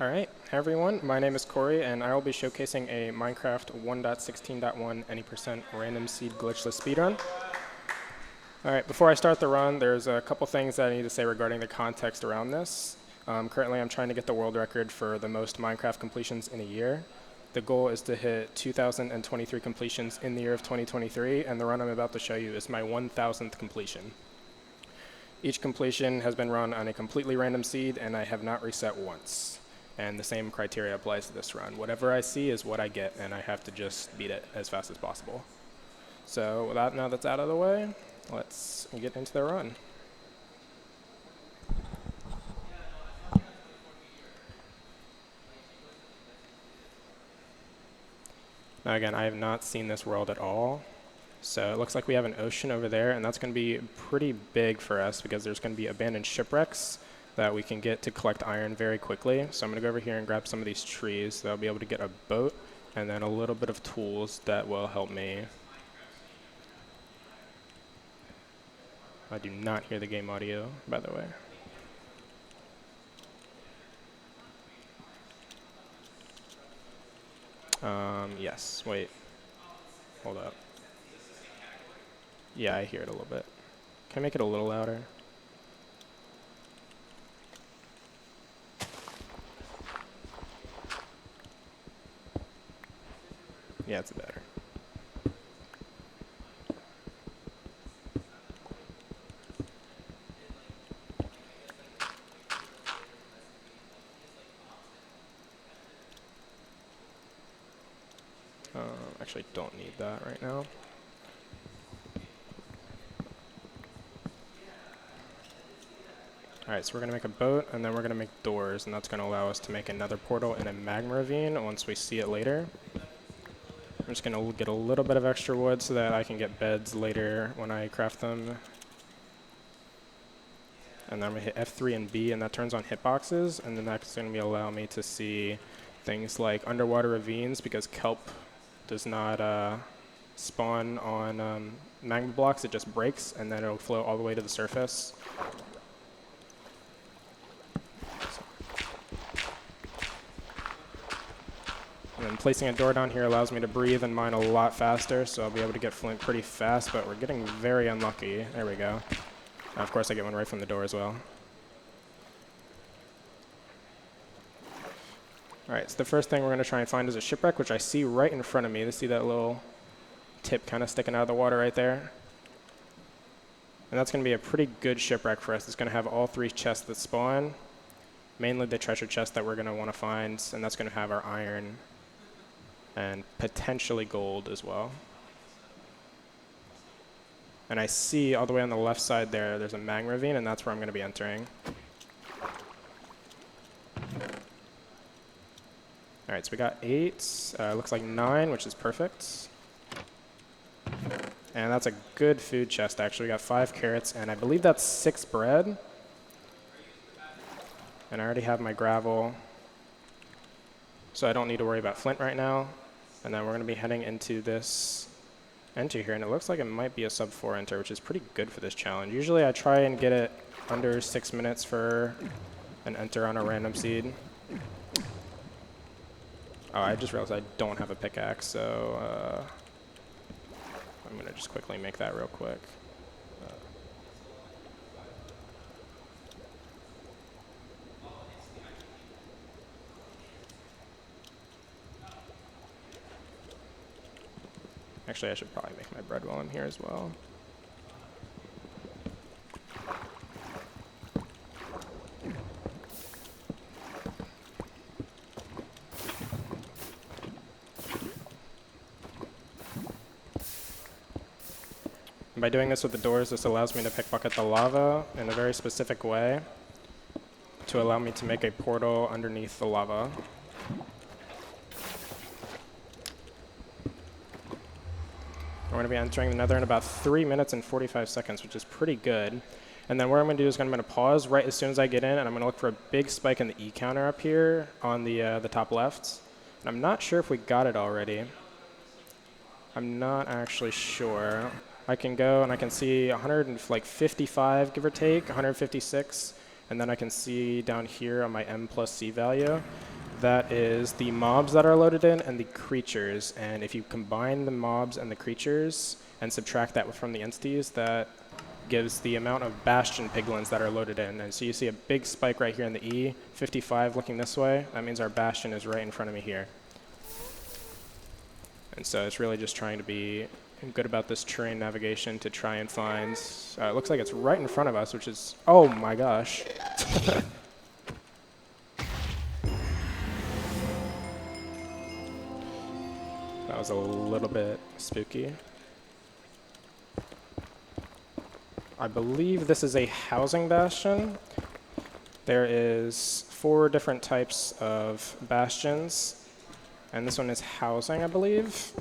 Alright, hey everyone, my name is Corey and I will be showcasing a Minecraft 1.16.1 any percent random seed glitchless speedrun. Alright, before I start the run, there's a couple things that I need to say regarding the context around this. Currently I'm trying to get the world record for the most Minecraft completions in a year. The goal is to hit 2,023 completions in the year of 2023, and the run I'm about to show you is my 1,000th completion. Each completion has been run on a completely random seed, and I have not reset once. And the same criteria applies to this run. Whatever I see is what I get, and I have to just beat it as fast as possible. So now that's out of the way, let's get into the run. Now again, I have not seen this world at all. So it looks like we have an ocean over there, and that's going to be pretty big for us because there's going to be abandoned shipwrecks that we can get to collect iron very quickly. So I'm going to go over here and grab some of these trees. So I'll be able to get a boat and then a little bit of tools that will help me. I do not hear the game audio, by the way. Yes, wait. Hold up. Yeah, I hear it a little bit. Can I make it a little louder? Yeah, it's better. Actually, don't need that right now. Alright, so we're going to make a boat, and then we're going to make doors, and that's going to allow us to make another portal in a magma ravine once we see it later. I'm just going to get a little bit of extra wood so that I can get beds later when I craft them. And then I'm going to hit F3 and B, and that turns on hitboxes, and then that's going to allow me to see things like underwater ravines, because kelp does not spawn on magma blocks, it just breaks, and then it'll flow all the way to the surface. And placing a door down here allows me to breathe and mine a lot faster, so I'll be able to get flint pretty fast, but we're getting very unlucky. There we go. Now, of course, I get one right from the door as well. Alright, so the first thing we're going to try and find is a shipwreck, which I see right in front of me. You see that little tip kind of sticking out of the water right there? And that's going to be a pretty good shipwreck for us. It's going to have all three chests that spawn, mainly the treasure chest that we're going to want to find, and that's going to have our iron and potentially gold as well. And I see all the way on the left side there, there's a magma ravine, and that's where I'm going to be entering. Alright, so we got 8, looks like 9, which is perfect. And that's a good food chest, actually. We got 5 carrots, and I believe that's 6 bread. And I already have my gravel, so I don't need to worry about flint right now. And then we're going to be heading into this enter here, and it looks like it might be a sub 4 enter, which is pretty good for this challenge. Usually I try and get it under 6 minutes for an enter on a random seed. Oh, I just realized I don't have a pickaxe, so I'm going to just quickly make that real quick. Actually, I should probably make my bread while I'm here as well. And by doing this with the doors, this allows me to pickpocket the lava in a very specific way to allow me to make a portal underneath the lava. We're going to be entering the nether in about 3 minutes and 45 seconds, which is pretty good. And then what I'm going to do is I'm going to pause right as soon as I get in, and I'm going to look for a big spike in the E counter up here on the top left. And I'm not sure if we got it already. I'm not actually sure. I can go and I can see 155, give or take, 156. And then I can see down here on my M plus C value that is the mobs that are loaded in and the creatures. And if you combine the mobs and the creatures and subtract that from the entities, that gives the amount of bastion piglins that are loaded in. And so you see a big spike right here in the E, 55 looking this way. That means our bastion is right in front of me here. And so it's really just trying to be good about this terrain navigation to try and find, it looks like it's right in front of us, which is, oh my gosh. That was a little bit spooky. I believe this is a housing bastion. There is 4 different types of bastions, and this one is housing, I believe.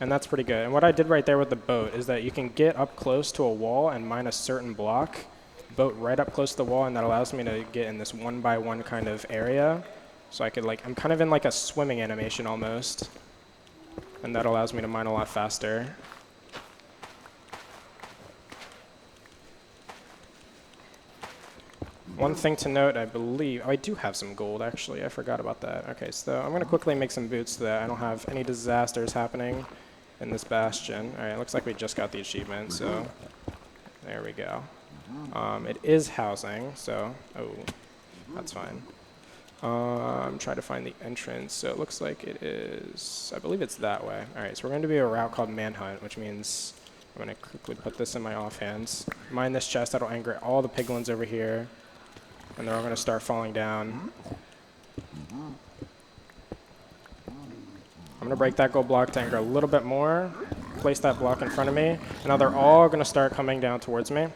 And that's pretty good. And what I did right there with the boat is that you can get up close to a wall and mine a certain block, boat right up close to the wall, and that allows me to get in this 1-by-1 kind of area. So I could I'm kind of in like a swimming animation almost. And that allows me to mine a lot faster. One thing to note, I believe, I do have some gold actually, I forgot about that. Okay, so I'm gonna quickly make some boots so that I don't have any disasters happening in this bastion. All right, it looks like we just got the achievement, so there we go. It is housing, so, oh, that's fine. I'm trying to find the entrance, so it looks like it is, I believe it's that way. All right, so we're going to do a route called Manhunt, which means I'm going to quickly put this in my offhands. Mine this chest, that'll anger all the piglins over here, and they're all going to start falling down. I'm going to break that gold block to anger a little bit more, place that block in front of me, and now they're all going to start coming down towards me.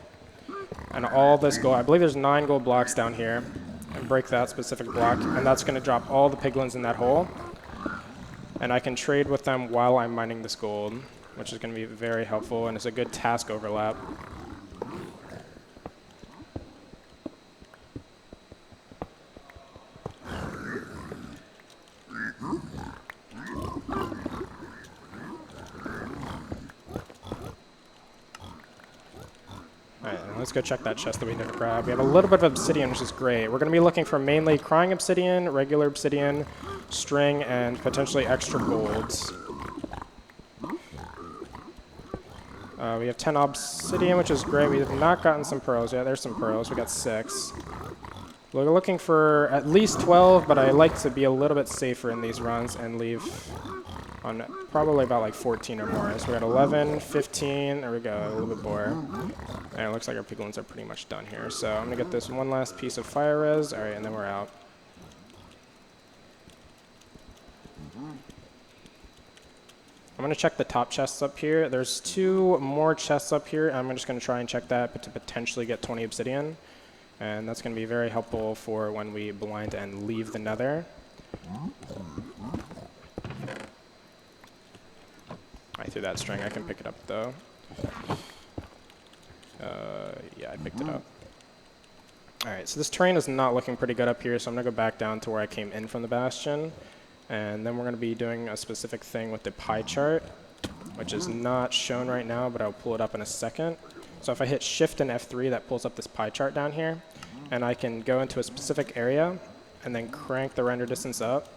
And all this gold, I believe there's 9 gold blocks down here. And break that specific block, and that's going to drop all the piglins in that hole. And I can trade with them while I'm mining this gold, which is going to be very helpful, and it's a good task overlap. Let's go check that chest that we never grabbed. We have a little bit of obsidian, which is great. We're going to be looking for mainly crying obsidian, regular obsidian, string, and potentially extra golds. We have 10 obsidian, which is great. We have not gotten some pearls yet. There's some pearls. We got 6. We're looking for at least 12, but I like to be a little bit safer in these runs and leave on probably about like 14 or more. So we got 11, 15, there we go, a little bit more. And it looks like our piglins are pretty much done here. So I'm gonna get this one last piece of fire res, all right, and then we're out. I'm gonna check the top chests up here. There's 2 more chests up here. I'm just gonna try and check that but to potentially get 20 obsidian. And that's gonna be very helpful for when we blind and leave the nether. I threw that string, I can pick it up though. Yeah, I picked it up. Alright, so this terrain is not looking pretty good up here, so I'm going to go back down to where I came in from the bastion. And then we're going to be doing a specific thing with the pie chart, which is not shown right now, but I'll pull it up in a second. So if I hit Shift and F3, that pulls up this pie chart down here. And I can go into a specific area and then crank the render distance up.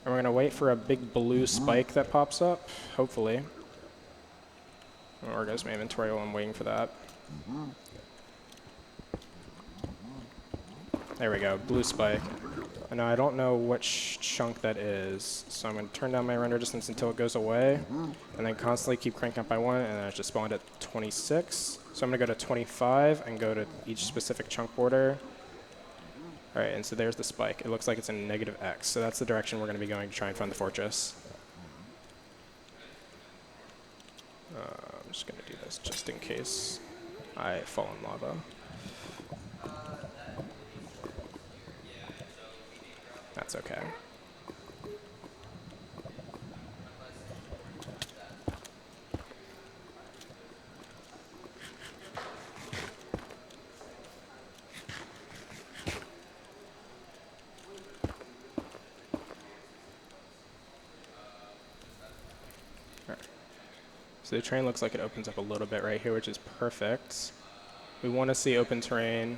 And we're going to wait for a big blue spike that pops up, hopefully. Or goes my inventory while I'm waiting for that. There we go, blue spike. And now I don't know which chunk that is, so I'm going to turn down my render distance until it goes away, and then constantly keep cranking up by 1, and then I just spawned at 26. So I'm going to go to 25 and go to each specific chunk border. All right, and so there's the spike. It looks like it's in -X, so that's the direction we're going to be going to try and find the fortress. I'm just going to do this just in case I fall in lava. That's okay. So the terrain looks like it opens up a little bit right here, which is perfect. We want to see open terrain.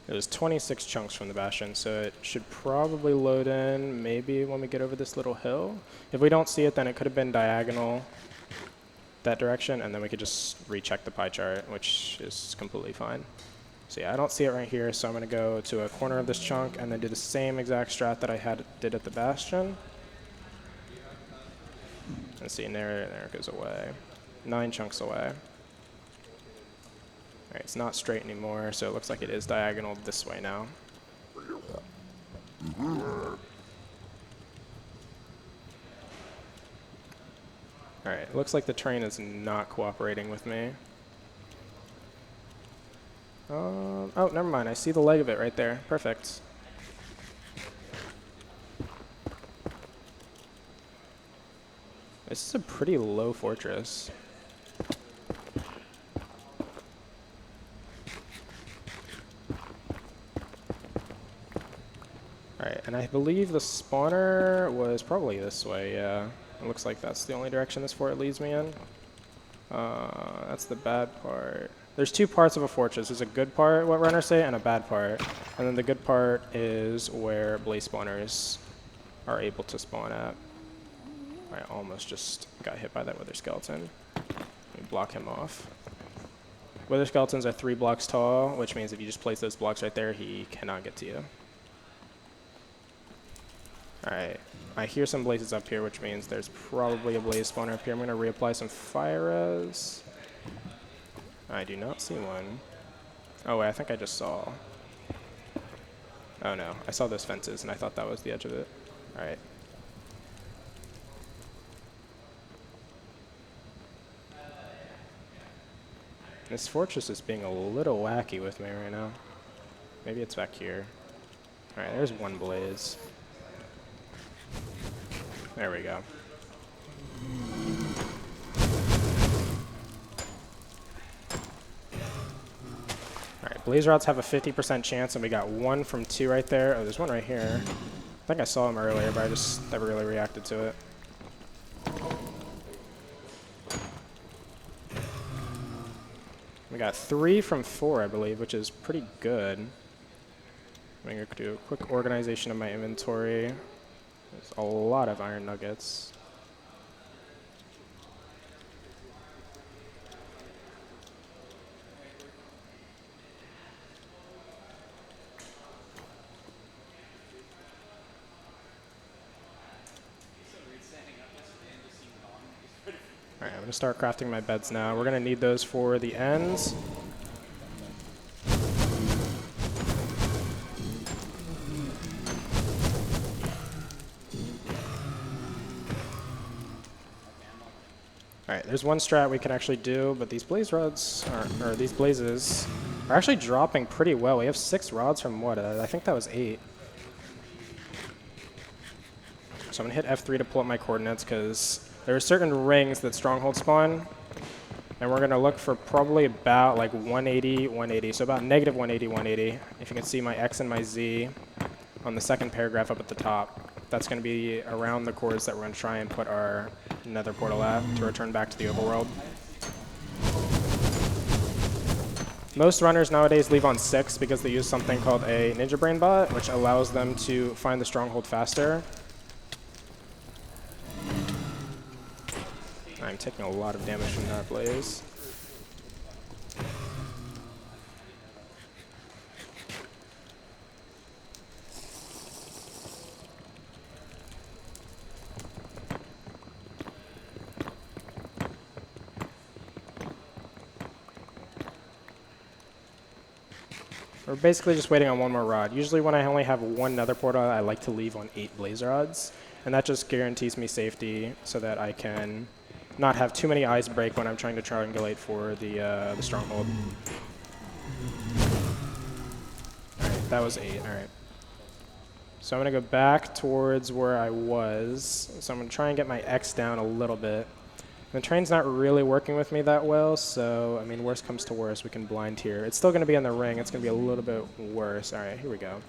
It was 26 chunks from the bastion, so it should probably load in maybe when we get over this little hill. If we don't see it, then it could have been diagonal that direction, and then we could just recheck the pie chart, which is completely fine. So yeah, I don't see it right here, so I'm going to go to a corner of this chunk and then do the same exact strat that I did at the bastion. And see, there it goes away. 9 chunks away. All right, it's not straight anymore, so it looks like it is diagonal this way now. All right, it looks like the train is not cooperating with me. Oh, never mind. I see the leg of it right there. Perfect. This is a pretty low fortress. Alright, and I believe the spawner was probably this way, yeah. It looks like that's the only direction this fort leads me in. That's the bad part. There's 2 parts of a fortress. There's a good part, what runners say, and a bad part. And then the good part is where blaze spawners are able to spawn at. I almost just got hit by that wither skeleton. Let me block him off. Wither skeletons are 3 blocks tall, which means if you just place those blocks right there, he cannot get to you. Alright, I hear some blazes up here, which means there's probably a blaze spawner up here. I'm going to reapply some fire res. I do not see one. Oh wait, I think I just saw. Oh no, I saw those fences and I thought that was the edge of it. Alright. This fortress is being a little wacky with me right now. Maybe it's back here. Alright, there's one blaze. There we go. Alright, blaze rods have a 50% chance, and we got 1 from 2 right there. Oh, there's one right here. I think I saw him earlier, but I just never really reacted to it. We got 3 from 4, I believe, which is pretty good. I'm going to do a quick organization of my inventory. There's a lot of iron nuggets. Alright, I'm going to start crafting my beds now. We're going to need those for the ends. Alright, there's one strat we can actually do, but these blaze rods, or these blazes, are actually dropping pretty well. We have 6 rods from what? I think that was 8. So I'm going to hit F3 to pull up my coordinates, because there are certain rings that stronghold spawn, and we're going to look for probably about like 180, 180, so about negative 180, 180. If you can see my X and my Z on the second paragraph up at the top, that's going to be around the cores that we're going to try and put our nether portal at to return back to the overworld. Most runners nowadays leave on 6 because they use something called a ninja brain bot, which allows them to find the stronghold faster. I'm taking a lot of damage from that blaze. We're basically just waiting on 1 more rod. Usually when I only have 1 nether portal, I like to leave on 8 blaze rods. And that just guarantees me safety so that I can not have too many eyes break when I'm trying to triangulate for the stronghold. Alright, that was 8. Alright. So I'm going to go back towards where I was. So I'm going to try and get my X down a little bit. The train's not really working with me that well, so, I mean, worst comes to worst, we can blind here. It's still going to be in the ring. It's going to be a little bit worse. All right, here we go.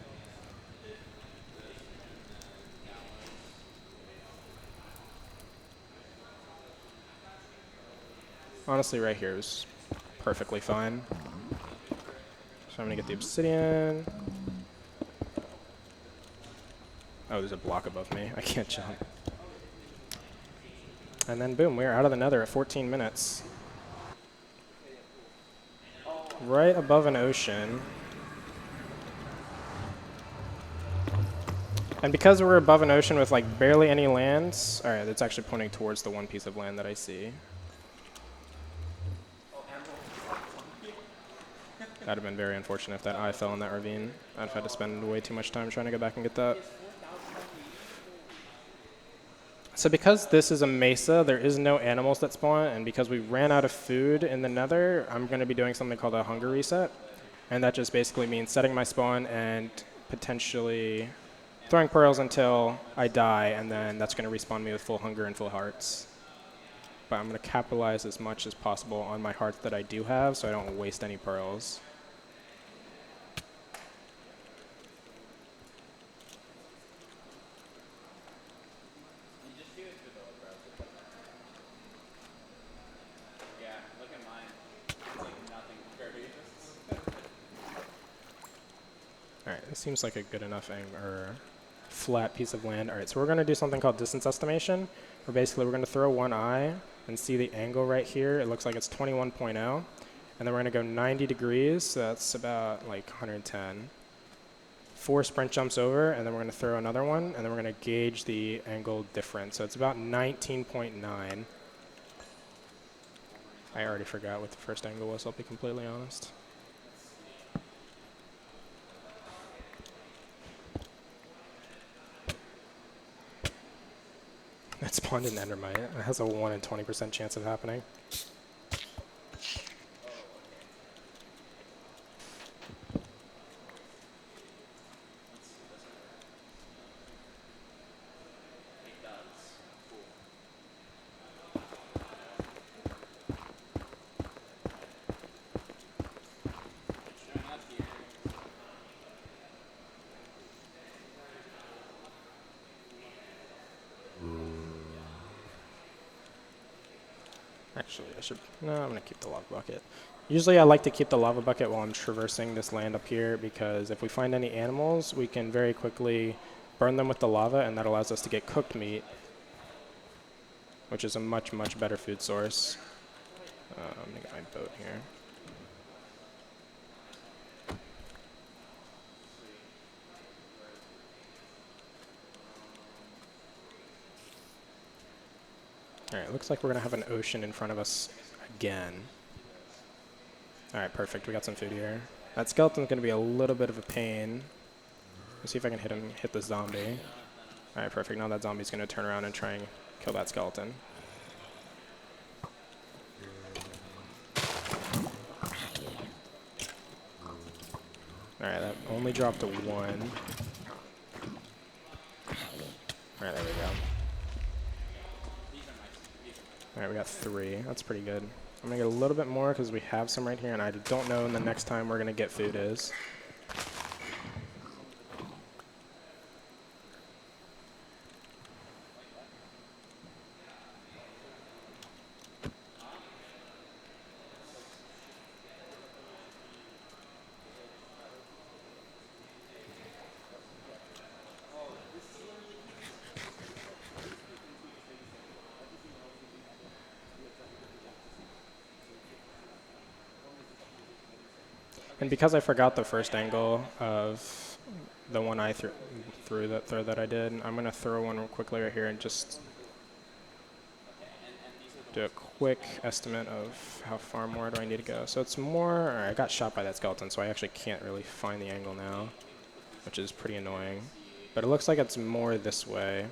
Honestly, right here is perfectly fine. So I'm gonna get the obsidian. Oh, there's a block above me. I can't jump. And then boom, we're out of the nether at 14 minutes. Right above an ocean. And because we're above an ocean with like barely any lands, all right, it's actually pointing towards the one piece of land that I see. That'd have been very unfortunate if that eye fell in that ravine. I'd have had to spend way too much time trying to go back and get that. So because this is a mesa, there is no animals that spawn, and because we ran out of food in the nether, I'm going to be doing something called a hunger reset. And that just basically means setting my spawn and potentially throwing pearls until I die, and then that's going to respawn me with full hunger and full hearts. But I'm going to capitalize as much as possible on my hearts that I do have so I don't waste any pearls. Alright, this seems like a good enough flat piece of land. Alright, so we're going to do something called distance estimation, where basically we're going to throw one eye and see the angle right here. It looks like it's 21.0. And then we're going to go 90 degrees, so that's about like 110. 4 sprint jumps over, and then we're going to throw another one, and then we're going to gauge the angle difference. So it's about 19.9. I already forgot what the first angle was, I'll be completely honest. It spawned an endermite. It has a 1 in 20% chance of happening. Actually, no, I'm going to keep the lava bucket. Usually I like to keep the lava bucket while I'm traversing this land up here, because if we find any animals, we can very quickly burn them with the lava, and that allows us to get cooked meat, which is a much, much better food source. I'm going to get my boat here. Alright, looks like we're going to have an ocean in front of us again. Alright, perfect. We got some food here. That skeleton's going to be a little bit of a pain. Let's see if I can hit the zombie. Alright, perfect. Now that zombie's going to turn around and try and kill that skeleton. Alright, that only dropped to 1. Alright, there we go. Alright, we got 3. That's pretty good. I'm going to get a little bit more because we have some right here, and I don't know when the next time we're going to get food is. And because I forgot the first angle of the one I threw that I did, I'm going to throw one real quickly right here and just do a quick estimate of how far more do I need to go. So it's more, I got shot by that skeleton, so I actually can't really find the angle now, which is pretty annoying. But it looks like it's more this way.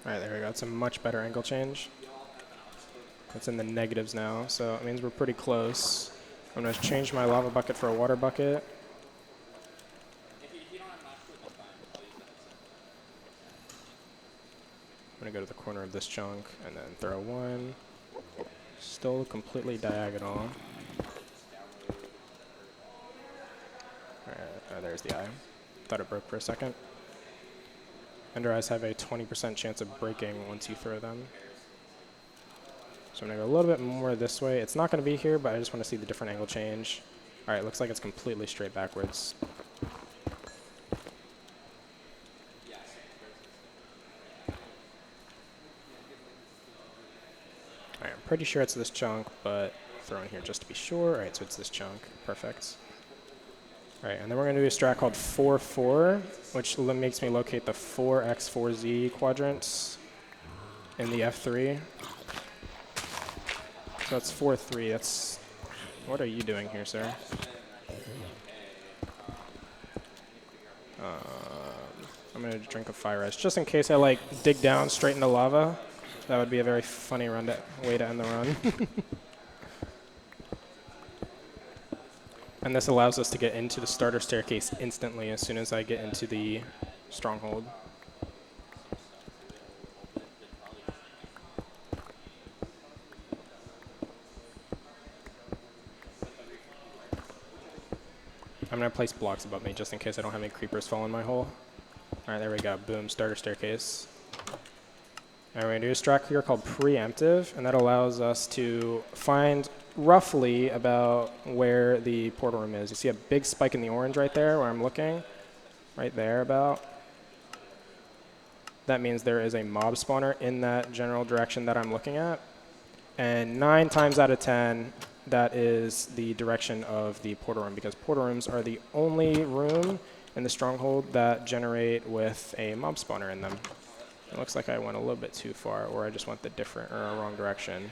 All right, there we go. It's a much better angle change. It's in the negatives now, so it means we're pretty close. I'm going to change my lava bucket for a water bucket. I'm going to go to the corner of this chunk and then throw one. Still completely diagonal. There's the eye. Thought it broke for a second. Ender eyes have a 20% chance of breaking once you throw them. So I'm going to go a little bit more this way. It's not going to be here, but I just want to see the different angle change. All right, looks like it's completely straight backwards. All right, I'm pretty sure it's this chunk, but throw in here just to be sure. All right, so it's this chunk. Perfect. All right, and then we're going to do a strat called 4-4, which makes me locate the 4x4z quadrants in the F3. So that's 4-3. That's, what are you doing here, sir? I'm going to drink a fire ice just in case I like dig down straight into lava. That would be a very funny way to end the run. And this allows us to get into the starter staircase instantly as soon as I get into the stronghold. I'm going to place blocks above me just in case I don't have any creepers fall in my hole. All right, there we go. Boom, starter staircase. And we're going to do a strat here called preemptive, and that allows us to find roughly about where the portal room is. You see a big spike in the orange right there where I'm looking? Right there about. That means there is a mob spawner in that general direction that I'm looking at. And 9 times out of 10, that is the direction of the portal room, because portal rooms are the only room in the stronghold that generate with a mob spawner in them. It looks like I went a little bit too far, or I just went the wrong direction.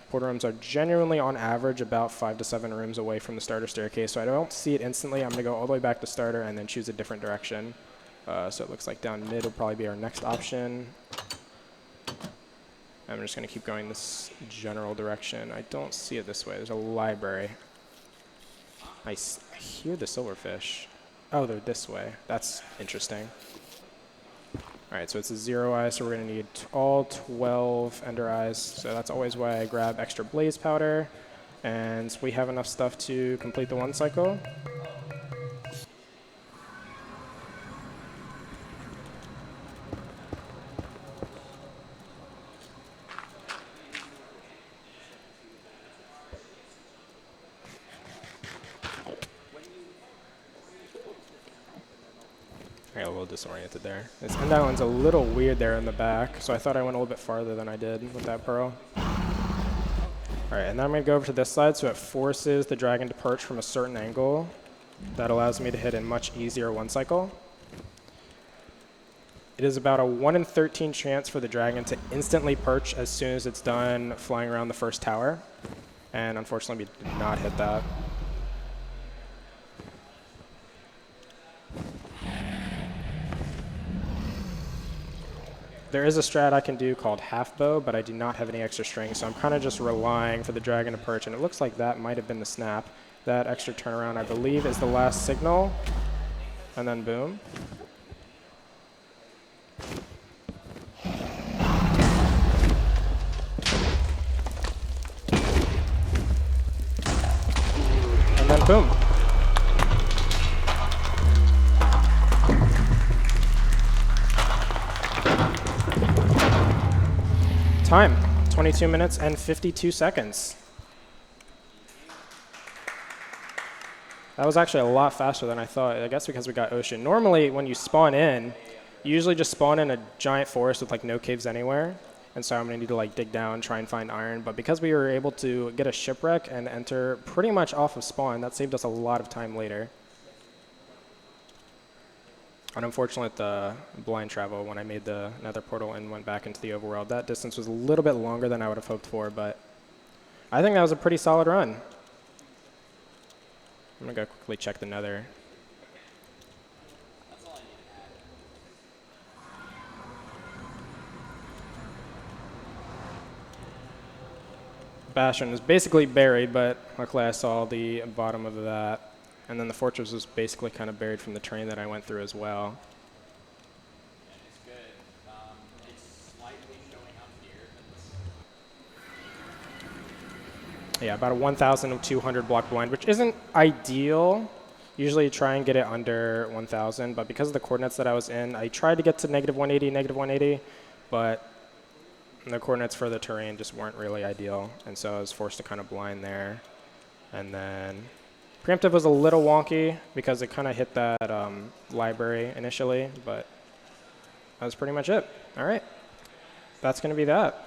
Portal rooms are genuinely, on average, about 5 to 7 rooms away from the starter staircase, so I don't see it instantly. I'm going to go all the way back to starter and then choose a different direction. So it looks like down mid will probably be our next option. I'm just going to keep going this general direction. I don't see it this way. There's a library. I hear the silverfish. Oh, they're this way. That's interesting. All right, so it's a 0 eye, so we're going to need all 12 ender eyes. So that's always why I grab extra blaze powder. And we have enough stuff to complete the 1 cycle. I got a little disoriented there. This end island's a little weird there in the back, so I thought I went a little bit farther than I did with that pearl. All right, and then I'm going to go over to this side, so it forces the dragon to perch from a certain angle. That allows me to hit a much easier 1 cycle. It is about a 1 in 13 chance for the dragon to instantly perch as soon as it's done flying around the first tower. And unfortunately, we did not hit that. There is a strat I can do called half bow, but I do not have any extra string, so I'm kind of just relying for the dragon to perch, and it looks like that might have been the snap. That extra turnaround, I believe, is the last signal, and then boom. And then boom. Time, 22 minutes and 52 seconds. That was actually a lot faster than I thought, I guess because we got ocean. Normally, when you spawn in, you usually just spawn in a giant forest with like no caves anywhere. And so I'm going to need to like dig down, try and find iron. But because we were able to get a shipwreck and enter pretty much off of spawn, that saved us a lot of time later. And unfortunately, the blind travel, when I made the nether portal and went back into the overworld, that distance was a little bit longer than I would have hoped for, but I think that was a pretty solid run. I'm going to go quickly check the nether. bastion was basically buried, but luckily I saw the bottom of that. And then the fortress was basically kind of buried from the terrain that I went through as well. And it's good. It's slightly showing up here. Yeah, about a 1,200 block blind, which isn't ideal. Usually you try and get it under 1,000, but because of the coordinates that I was in, I tried to get to -180, but the coordinates for the terrain just weren't really ideal, and so I was forced to kind of blind there. And then preemptive was a little wonky because it kind of hit that library initially, but that was pretty much it. All right, that's going to be that.